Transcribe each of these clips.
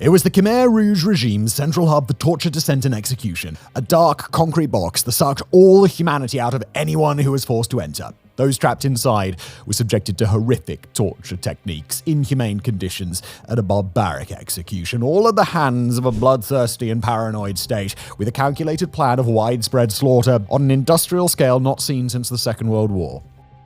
It was the Khmer Rouge regime's central hub for torture, dissent, and execution. A dark, concrete box that sucked all the humanity out of anyone who was forced to enter. Those trapped inside were subjected to horrific torture techniques, inhumane conditions, and a barbaric execution, all at the hands of a bloodthirsty and paranoid state, with a calculated plan of widespread slaughter on an industrial scale not seen since the Second World War.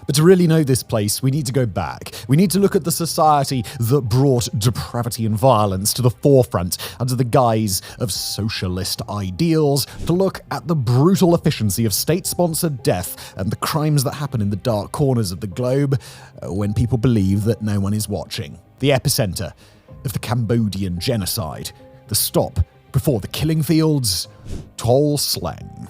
But to really know this place, we need to go back. We need to look at the society that brought depravity and violence to the forefront under the guise of socialist ideals, to look at the brutal efficiency of state-sponsored death and the crimes that happen in the dark corners of the globe when people believe that no one is watching. The epicenter of the Cambodian genocide. The stop before the killing fields. Tuol Sleng.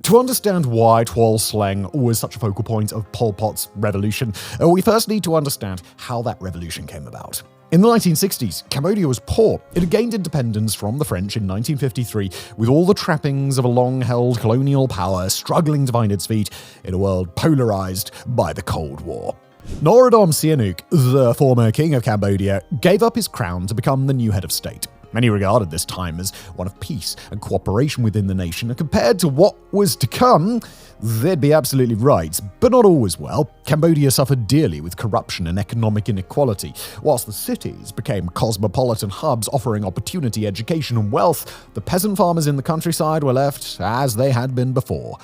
To understand why Tuol Sleng was such a focal point of Pol Pot's revolution, we first need to understand how that revolution came about. In the 1960s, Cambodia was poor. It had gained independence from the French in 1953, with all the trappings of a long-held colonial power struggling to find its feet in a world polarized by the Cold War. Norodom Sihanouk, the former king of Cambodia, gave up his crown to become the new head of state. Many regarded this time as one of peace and cooperation within the nation, and compared to what was to come, they'd be absolutely right. But not always well. Cambodia suffered dearly with corruption and economic inequality. Whilst the cities became cosmopolitan hubs offering opportunity, education, and wealth, the peasant farmers in the countryside were left as they had been before,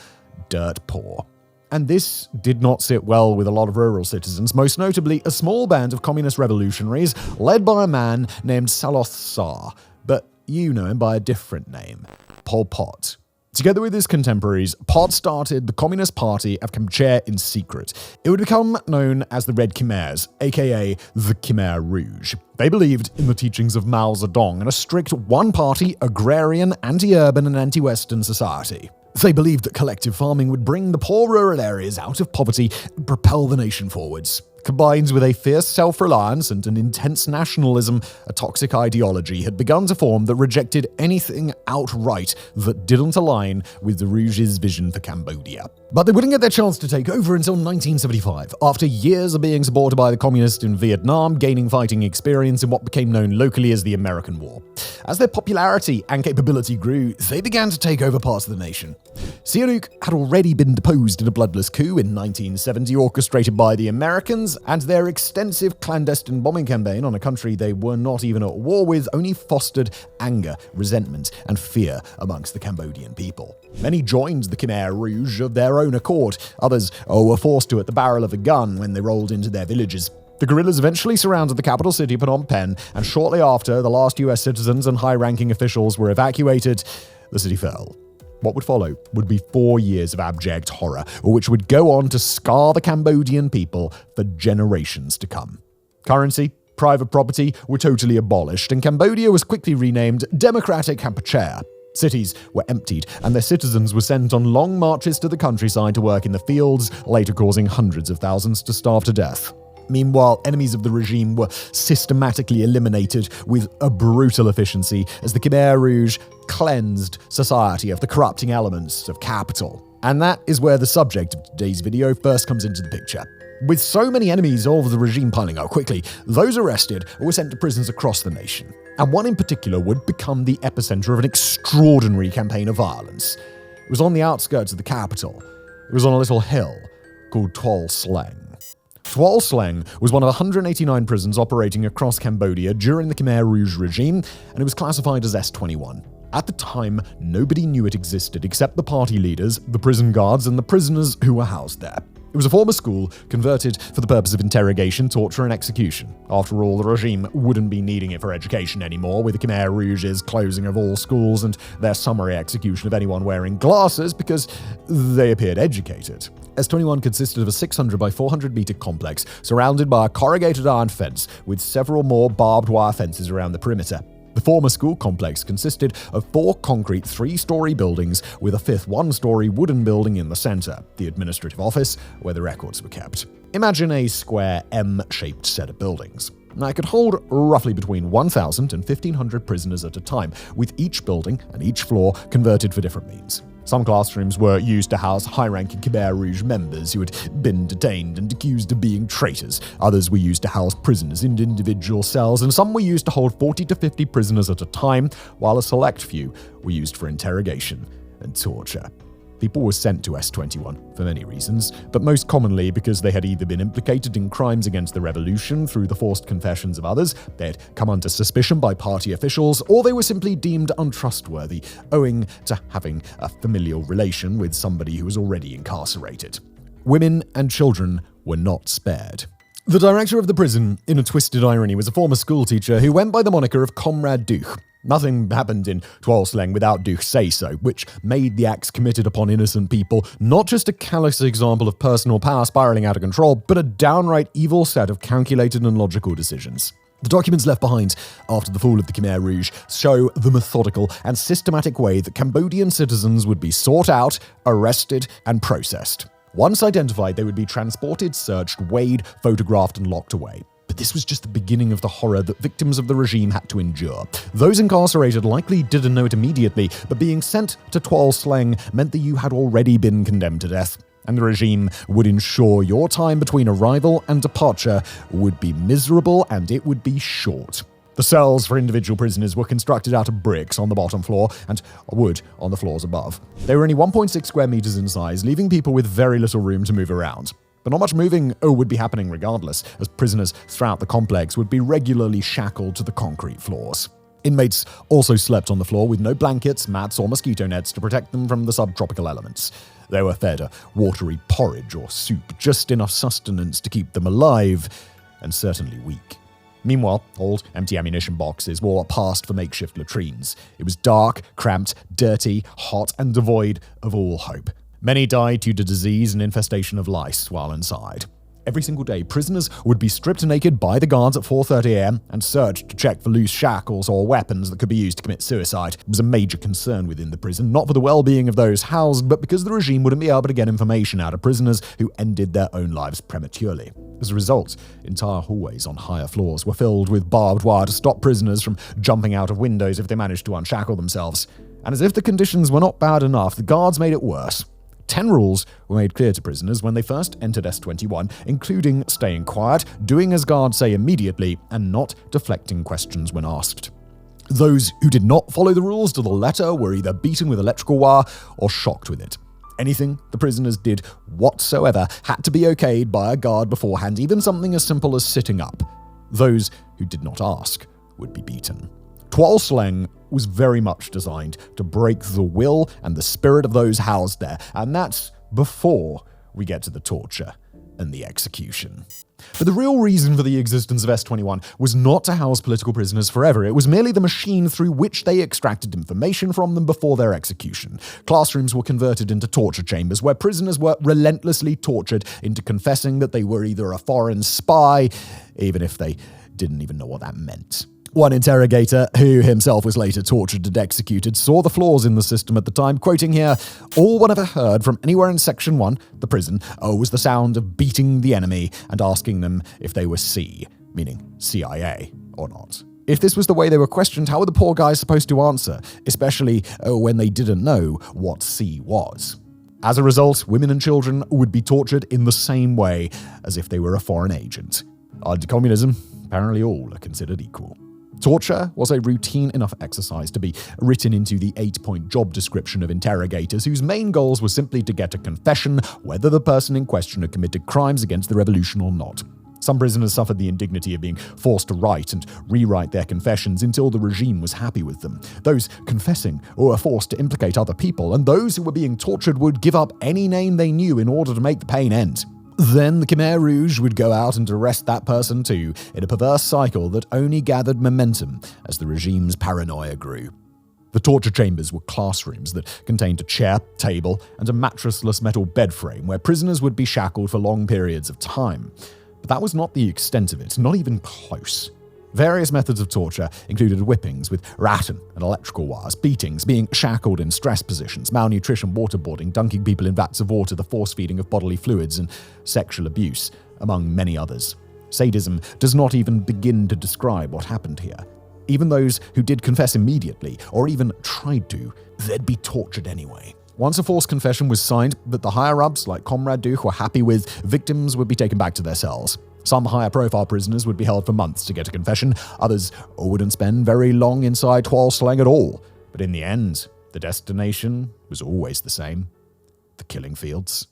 dirt poor. And this did not sit well with a lot of rural citizens, most notably a small band of communist revolutionaries led by a man named Saloth Sar, but you know him by a different name, Pol Pot. Together with his contemporaries, Pot started the Communist Party of Kampuchea in secret. It would become known as the Red Khmers, aka the Khmer Rouge. They believed in the teachings of Mao Zedong and a strict one-party, agrarian, anti-urban and anti-Western society. They believed that collective farming would bring the poor rural areas out of poverty and propel the nation forwards. Combined with a fierce self-reliance and an intense nationalism, a toxic ideology had begun to form that rejected anything outright that didn't align with the Rouge's vision for Cambodia. But they wouldn't get their chance to take over until 1975, after years of being supported by the communists in Vietnam, gaining fighting experience in what became known locally as the American War. As their popularity and capability grew, they began to take over parts of the nation. Sihanouk had already been deposed in a bloodless coup in 1970 orchestrated by the Americans, and their extensive clandestine bombing campaign on a country they were not even at war with only fostered anger, resentment, and fear amongst the Cambodian people. Many joined the Khmer Rouge of their own accord. Others were forced to at the barrel of a gun when they rolled into their villages. The guerrillas eventually surrounded the capital city Phnom Penh, and shortly after the last US citizens and high-ranking officials were evacuated, the city fell. What would follow would be 4 years of abject horror, which would go on to scar the Cambodian people for generations to come. Currency, private property were totally abolished, and Cambodia was quickly renamed Democratic Kampuchea. Cities were emptied, and their citizens were sent on long marches to the countryside to work in the fields, later causing hundreds of thousands to starve to death. Meanwhile, enemies of the regime were systematically eliminated with a brutal efficiency as the Khmer Rouge cleansed society of the corrupting elements of capital. And that is where the subject of today's video first comes into the picture. With so many enemies of the regime piling up quickly, those arrested were sent to prisons across the nation. And one in particular would become the epicenter of an extraordinary campaign of violence. It was on the outskirts of the capital. It was on a little hill called Tuol Sleng. Tuol Sleng was one of 189 prisons operating across Cambodia during the Khmer Rouge regime, and it was classified as S21. At the time, nobody knew it existed except the party leaders, the prison guards, and the prisoners who were housed there. It was a former school converted for the purpose of interrogation, torture, and execution. After all, the regime wouldn't be needing it for education anymore, with the Khmer Rouge's closing of all schools and their summary execution of anyone wearing glasses because they appeared educated. S21 consisted of a 600 by 400 meter complex surrounded by a corrugated iron fence with several more barbed wire fences around the perimeter. The former school complex consisted of 4 concrete 3-story buildings with a 5th 1-story wooden building in the center, the administrative office, where the records were kept. Imagine a square M-shaped set of buildings. It could hold roughly between 1,000 and 1,500 prisoners at a time, with each building and each floor converted for different means. Some classrooms were used to house high-ranking Khmer Rouge members who had been detained and accused of being traitors. Others were used to house prisoners in individual cells, and some were used to hold 40 to 50 prisoners at a time, while a select few were used for interrogation and torture. People were sent to S21 for many reasons, but most commonly because they had either been implicated in crimes against the revolution through the forced confessions of others, they had come under suspicion by party officials, or they were simply deemed untrustworthy, owing to having a familial relation with somebody who was already incarcerated. Women and children were not spared. The director of the prison, in a twisted irony, was a former schoolteacher who went by the moniker of Comrade Duch. Nothing happened in Tuol Sleng without Duch's say-so, which made the acts committed upon innocent people not just a callous example of personal power spiraling out of control, but a downright evil set of calculated and logical decisions. The documents left behind after the fall of the Khmer Rouge show the methodical and systematic way that Cambodian citizens would be sought out, arrested, and processed. Once identified, they would be transported, searched, weighed, photographed, and locked away. But this was just the beginning of the horror that victims of the regime had to endure. Those incarcerated likely didn't know it immediately, but being sent to Tuol Sleng meant that you had already been condemned to death, and the regime would ensure your time between arrival and departure would be miserable and it would be short. The cells for individual prisoners were constructed out of bricks on the bottom floor and wood on the floors above. They were only 1.6 square meters in size, leaving people with very little room to move around. But not much moving would be happening regardless, as prisoners throughout the complex would be regularly shackled to the concrete floors. Inmates also slept on the floor with no blankets, mats, or mosquito nets to protect them from the subtropical elements. They were fed a watery porridge or soup, just enough sustenance to keep them alive, and certainly weak. Meanwhile, old, empty ammunition boxes were passed for makeshift latrines. It was dark, cramped, dirty, hot, and devoid of all hope. Many died due to disease and infestation of lice while inside. Every single day, prisoners would be stripped naked by the guards at 4:30 a.m. and searched to check for loose shackles or weapons that could be used to commit suicide. It was a major concern within the prison, not for the well-being of those housed, but because the regime wouldn't be able to get information out of prisoners who ended their own lives prematurely. As a result, entire hallways on higher floors were filled with barbed wire to stop prisoners from jumping out of windows if they managed to unshackle themselves. And as if the conditions were not bad enough, the guards made it worse. 10 rules were made clear to prisoners when they first entered S21, including staying quiet, doing as guards say immediately, and not deflecting questions when asked. Those who did not follow the rules to the letter were either beaten with electrical wire or shocked with it. Anything the prisoners did whatsoever had to be okayed by a guard beforehand, even something as simple as sitting up. Those who did not ask would be beaten. Tuol Sleng was very much designed to break the will and the spirit of those housed there, and that's before we get to the torture and the execution. But the real reason for the existence of S21 was not to house political prisoners forever. It was merely the machine through which they extracted information from them before their execution. Classrooms were converted into torture chambers where prisoners were relentlessly tortured into confessing that they were either a foreign spy, even if they didn't even know what that meant. One interrogator, who himself was later tortured and executed, saw the flaws in the system at the time, quoting here, "All one ever heard from anywhere in Section 1, the prison, was the sound of beating the enemy and asking them if they were C, meaning CIA, or not." If this was the way they were questioned, how were the poor guys supposed to answer, especially when they didn't know what C was? As a result, women and children would be tortured in the same way as if they were a foreign agent. Under communism, apparently all are considered equal. Torture was a routine enough exercise to be written into the 8-point job description of interrogators whose main goals were simply to get a confession whether the person in question had committed crimes against the revolution or not. Some prisoners suffered the indignity of being forced to write and rewrite their confessions until the regime was happy with them. Those confessing were forced to implicate other people, and those who were being tortured would give up any name they knew in order to make the pain end. Then the Khmer Rouge would go out and arrest that person too, in a perverse cycle that only gathered momentum as the regime's paranoia grew. The torture chambers were classrooms that contained a chair, table, and a mattressless metal bed frame where prisoners would be shackled for long periods of time. But that was not the extent of it, not even close. Various methods of torture included whippings with rattan and electrical wires, beatings, being shackled in stress positions, malnutrition, waterboarding, dunking people in vats of water, the force feeding of bodily fluids, and sexual abuse, among many others. Sadism does not even begin to describe what happened here. Even those who did confess immediately, or even tried to, they'd be tortured anyway. Once a forced confession was signed that the higher-ups, like Khmer Rouge, were happy with, victims would be taken back to their cells. Some higher-profile prisoners would be held for months to get a confession, others wouldn't spend very long inside Tuol Sleng at all. But in the end, the destination was always the same: the killing fields.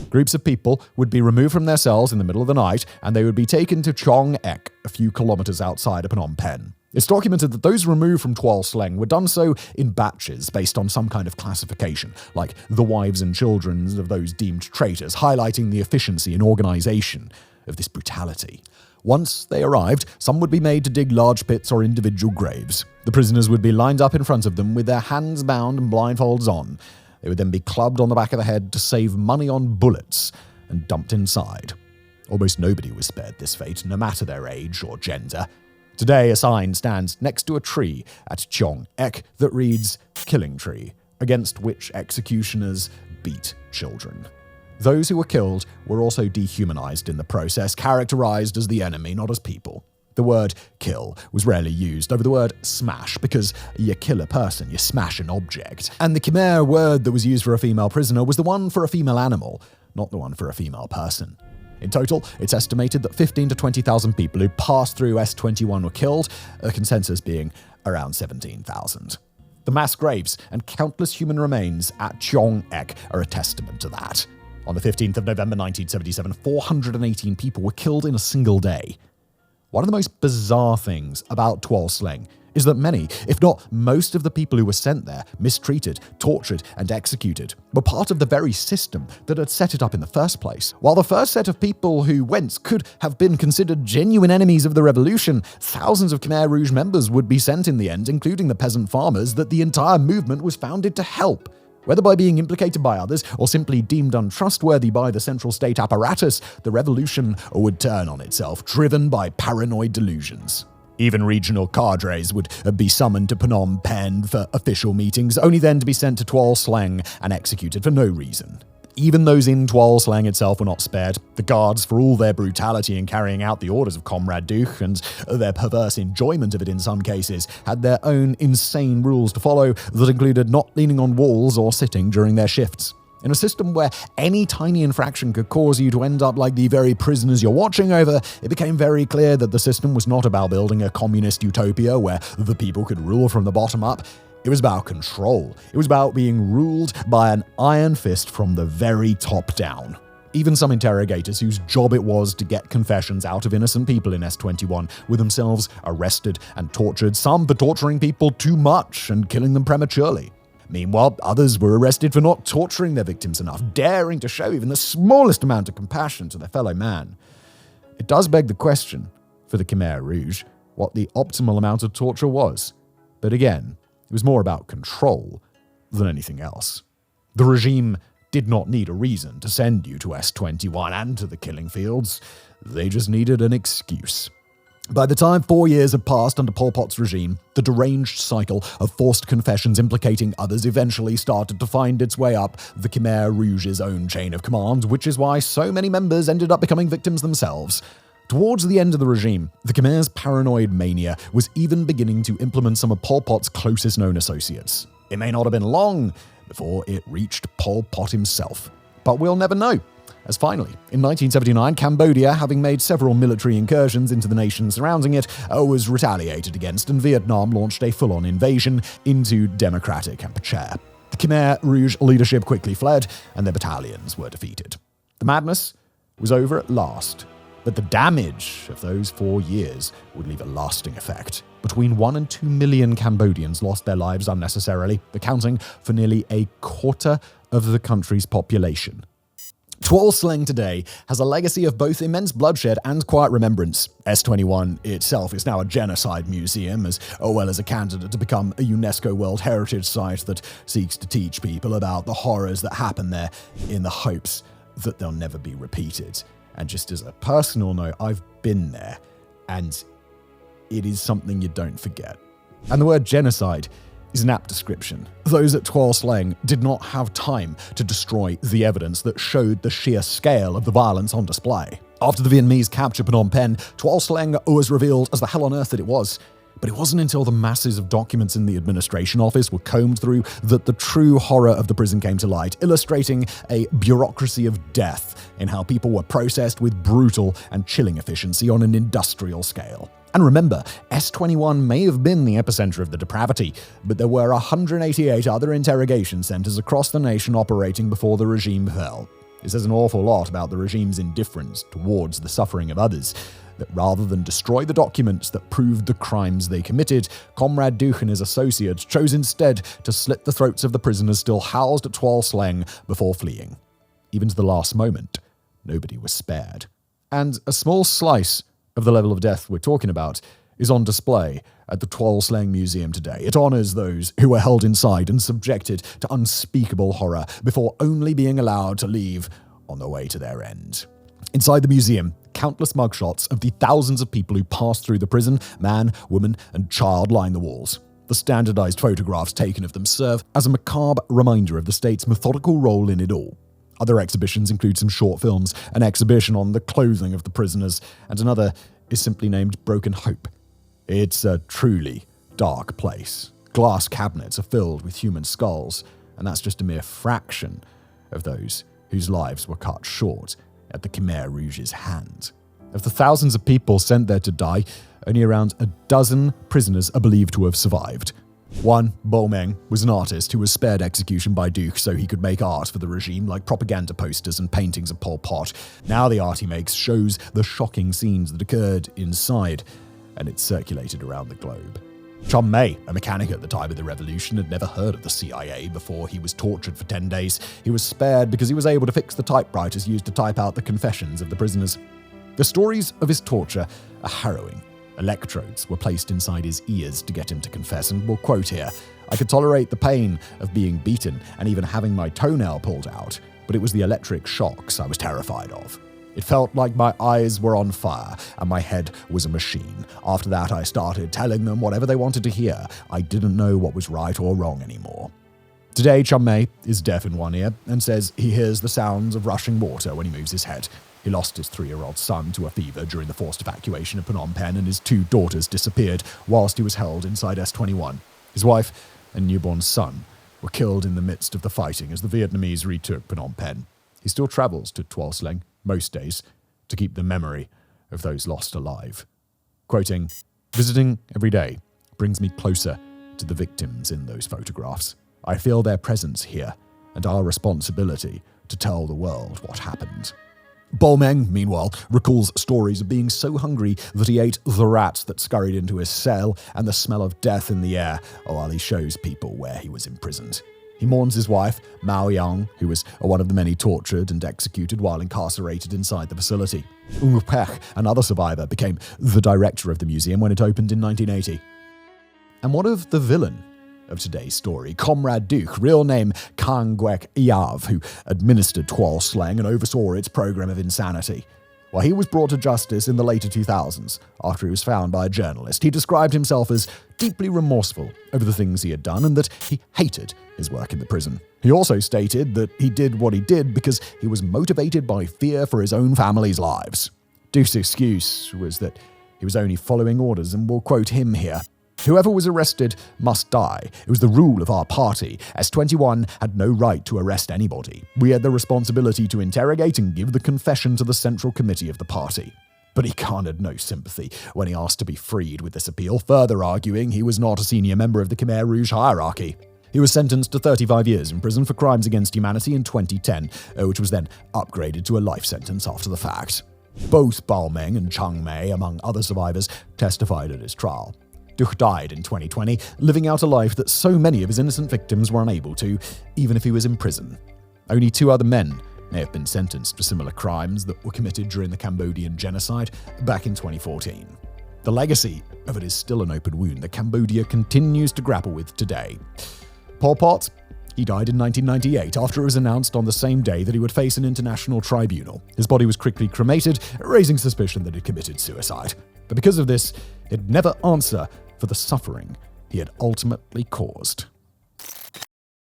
Groups of people would be removed from their cells in the middle of the night, and they would be taken to Chong Ek, a few kilometers outside of Phnom Penh. It's documented that those removed from Tuol Sleng were done so in batches based on some kind of classification, like the wives and children of those deemed traitors, highlighting the efficiency and organization of this brutality. Once they arrived, some would be made to dig large pits or individual graves. The prisoners would be lined up in front of them with their hands bound and blindfolds on. They would then be clubbed on the back of the head to save money on bullets and dumped inside. Almost nobody was spared this fate, no matter their age or gender. Today, a sign stands next to a tree at Chong Ek that reads, "Killing Tree," against which executioners beat children. Those who were killed were also dehumanized in the process, characterized as the enemy, not as people. The word kill was rarely used over the word smash, because you kill a person, you smash an object. And the Khmer word that was used for a female prisoner was the one for a female animal, not the one for a female person. In total, it's estimated that 15 to 20,000 people who passed through S21 were killed, a consensus being around 17,000. The mass graves and countless human remains at Chong Ek are a testament to that. On the 15th of November 1977, 418 people were killed in a single day. One of the most bizarre things about Tuol Sleng is that many, if not most of the people who were sent there, mistreated, tortured, and executed, were part of the very system that had set it up in the first place. While the first set of people who went could have been considered genuine enemies of the revolution, thousands of Khmer Rouge members would be sent in the end, including the peasant farmers that the entire movement was founded to help. Whether by being implicated by others or simply deemed untrustworthy by the central state apparatus, the revolution would turn on itself, driven by paranoid delusions. Even regional cadres would be summoned to Phnom Penh for official meetings, only then to be sent to Tuol Sleng and executed for no reason. Even those in Tuol Sleng itself were not spared. The guards, for all their brutality in carrying out the orders of Khmer Rouge and their perverse enjoyment of it in some cases, had their own insane rules to follow that included not leaning on walls or sitting during their shifts. In a system where any tiny infraction could cause you to end up like the very prisoners you're watching over, it became very clear that the system was not about building a communist utopia where the people could rule from the bottom up. It was about control. It was about being ruled by an iron fist from the very top down. Even some interrogators whose job it was to get confessions out of innocent people in S21 were themselves arrested and tortured, some for torturing people too much and killing them prematurely. Meanwhile, others were arrested for not torturing their victims enough, daring to show even the smallest amount of compassion to their fellow man. It does beg the question, for the Khmer Rouge, what the optimal amount of torture was. But again, it was more about control than anything else. The regime did not need a reason to send you to S21 and to the killing fields. They just needed an excuse. By the time 4 years had passed under Pol Pot's regime, the deranged cycle of forced confessions implicating others eventually started to find its way up the Khmer Rouge's own chain of command, which is why so many members ended up becoming victims themselves. Towards the end of the regime, the Khmer's paranoid mania was even beginning to implement some of Pol Pot's closest known associates. It may not have been long before it reached Pol Pot himself, but we'll never know. As finally, in 1979, Cambodia, having made several military incursions into the nation surrounding it, was retaliated against, and Vietnam launched a full-on invasion into democratic Kampuchea. The Khmer Rouge leadership quickly fled, and their battalions were defeated. The madness was over at last, but the damage of those 4 years would leave a lasting effect. Between 1 and 2 million Cambodians lost their lives unnecessarily, accounting for nearly a quarter of the country's population. Tuol Sleng today has a legacy of both immense bloodshed and quiet remembrance. S21 itself is now a genocide museum, as well as a candidate to become a UNESCO World Heritage Site that seeks to teach people about the horrors that happen there in the hopes that they'll never be repeated. And just as a personal note, I've been there, and it is something you don't forget. And the word genocide is an apt description. Those at Tuol Sleng did not have time to destroy the evidence that showed the sheer scale of the violence on display. After the Vietnamese capture Phnom Penh, Tuol Sleng was revealed as the hell on earth that it was. But it wasn't until the masses of documents in the administration office were combed through that the true horror of the prison came to light, illustrating a bureaucracy of death in how people were processed with brutal and chilling efficiency on an industrial scale. And remember, S21 may have been the epicenter of the depravity, but there were 188 other interrogation centers across the nation operating before the regime fell. It says an awful lot about the regime's indifference towards the suffering of others, that rather than destroy the documents that proved the crimes they committed, Comrade Rouge and his associates chose instead to slit the throats of the prisoners still housed at Tuol Sleng before fleeing. Even to the last moment, nobody was spared. And a small slice of the level of death we're talking about is on display at the Tuol Sleng Museum today. It honors those who were held inside and subjected to unspeakable horror before only being allowed to leave on the way to their end. Inside the museum, countless mugshots of the thousands of people who passed through the prison, man, woman, and child, line the walls. The standardized photographs taken of them serve as a macabre reminder of the state's methodical role in it all. Other exhibitions include some short films, an exhibition on the clothing of the prisoners, and another is simply named Broken Hope. It's a truly dark place. Glass cabinets are filled with human skulls, and that's just a mere fraction of those whose lives were cut short at the Khmer Rouge's hand. Of the thousands of people sent there to die, only around a dozen prisoners are believed to have survived. One, Bo Meng, was an artist who was spared execution by Rouge so he could make art for the regime, like propaganda posters and paintings of Pol Pot. Now the art he makes shows the shocking scenes that occurred inside, and it's circulated around the globe. Chum May, a mechanic at the time of the revolution, had never heard of the CIA before he was tortured for 10 days. He was spared because he was able to fix the typewriters used to type out the confessions of the prisoners. The stories of his torture are harrowing. Electrodes were placed inside his ears to get him to confess, and we'll quote here, "I could tolerate the pain of being beaten and even having my toenail pulled out, but it was the electric shocks I was terrified of. It felt like my eyes were on fire and my head was a machine. After that, I started telling them whatever they wanted to hear. I didn't know what was right or wrong anymore." Today, Chum May is deaf in one ear and says he hears the sounds of rushing water when he moves his head. He lost his 3-year-old son to a fever during the forced evacuation of Phnom Penh, and his 2 daughters disappeared whilst he was held inside S21. His wife and newborn son were killed in the midst of the fighting as the Vietnamese retook Phnom Penh. He still travels to Tuol Sleng most days to keep the memory of those lost alive. Quoting, "Visiting every day brings me closer to the victims in those photographs. I feel their presence here and our responsibility to tell the world what happened." Bo Meng, meanwhile, recalls stories of being so hungry that he ate the rats that scurried into his cell and the smell of death in the air while he shows people where he was imprisoned. He mourns his wife, Mao Yang, who was one of the many tortured and executed while incarcerated inside the facility. Ung Pech, another survivor, became the director of the museum when it opened in 1980. And what of the villain of today's story, Comrade Rouge, real name Kang Guek Yav, who administered Tuol Sleng and oversaw its program of insanity? Well, he was brought to justice in the later 2000s after he was found by a journalist. He described himself as deeply remorseful over the things he had done and that he hated his work in the prison. He also stated that he did what he did because he was motivated by fear for his own family's lives. Rouge's excuse was that he was only following orders, and we'll quote him here. "Whoever was arrested must die. It was the rule of our party. S21 had no right to arrest anybody. We had the responsibility to interrogate and give the confession to the Central Committee of the party." But he garnered no sympathy when he asked to be freed with this appeal, further arguing he was not a senior member of the Khmer Rouge hierarchy. He was sentenced to 35 years in prison for crimes against humanity in 2010, which was then upgraded to a life sentence after the fact. Both Bao Meng and Chang Mei, among other survivors, testified at his trial. Rouge died in 2020, living out a life that so many of his innocent victims were unable to, even if he was in prison. Only 2 other men may have been sentenced for similar crimes that were committed during the Cambodian genocide back in 2014. The legacy of it is still an open wound that Cambodia continues to grapple with today. Pol Pot, he died in 1998 after it was announced on the same day that he would face an international tribunal. His body was quickly cremated, raising suspicion that he'd committed suicide. But because of this, he'd never answer for the suffering he had ultimately caused.